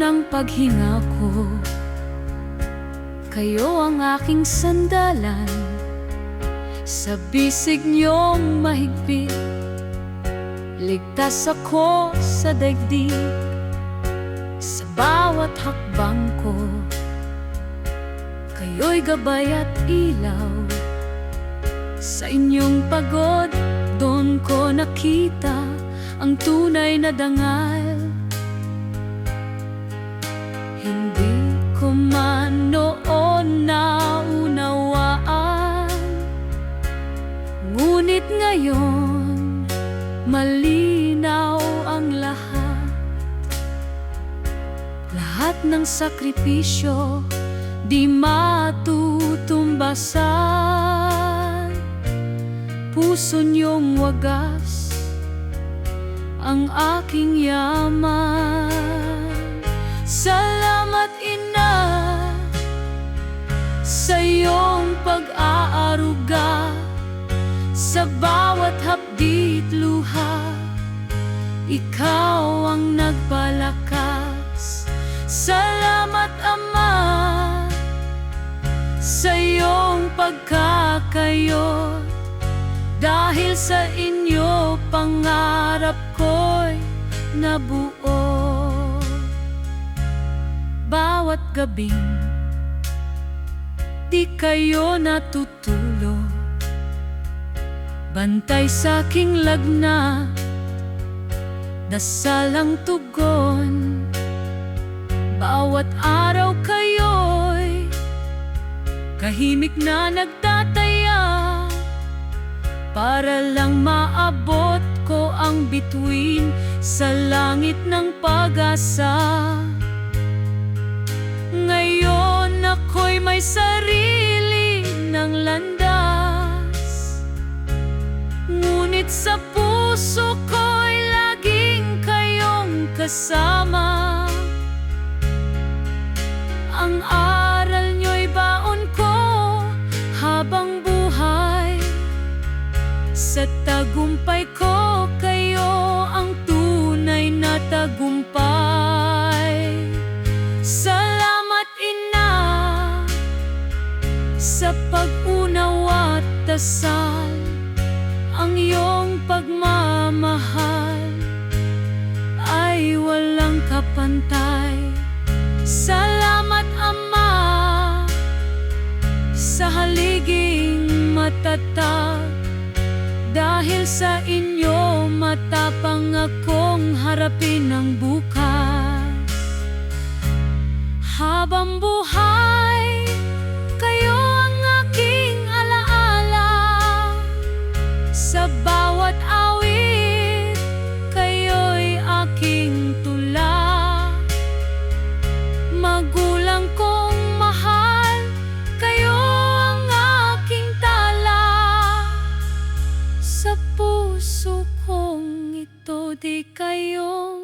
ng paghinga ko. Kayo ang aking sandalan, sa bisig niyong mahigpit. Ligtas ako sa daigdig, sa bawat hakbang ko. Kayo'y gabay at ilaw, sa inyong pagod doon ko nakita ang tunay na dangal. Hindi ko man noon naunawaan, ngunit ngayon malinaw ang lahat. Lahat ng sakripisyo di matutumbasan, puso niyong wagas ang aking yaman. Salamat, Ina, sa iyong pag-aaruga, sa bawat hapdit luha. Ikaw ang nagpalakas. Salamat, Ama, sa iyong pagkakayot. Dahil sa inyo pangarap ko'y nabuo. Bawat gabing di kayo natutulog, bantay sa aking lagnat, dasal ang tugon. Bawat araw kayo'y kahimik na nagtataya, para lang maabot ko ang bituin sa langit ng pag-asa. Ngayon ako'y may sarili ng landas, ngunit sa puso ko'y laging kayong kasama. Ang aral niyo'y baon ko habang buhay, sa tagumpay ko kayo ang tunay na tagumpay. Salamat, Ina, sa pag-unawa at dasal, ang iyong pagmamahal ay walang kapantay. Salamat, Ama, sa haliging matatag. Dahil sa inyo matapang akong harapin ang bukas. Habang buhay, kayo ang aking alaala. Sa bawat awit, kayo'y aking tula. Magulang kong mahal, kayo ang aking tala. Sa puso kong ito di kayong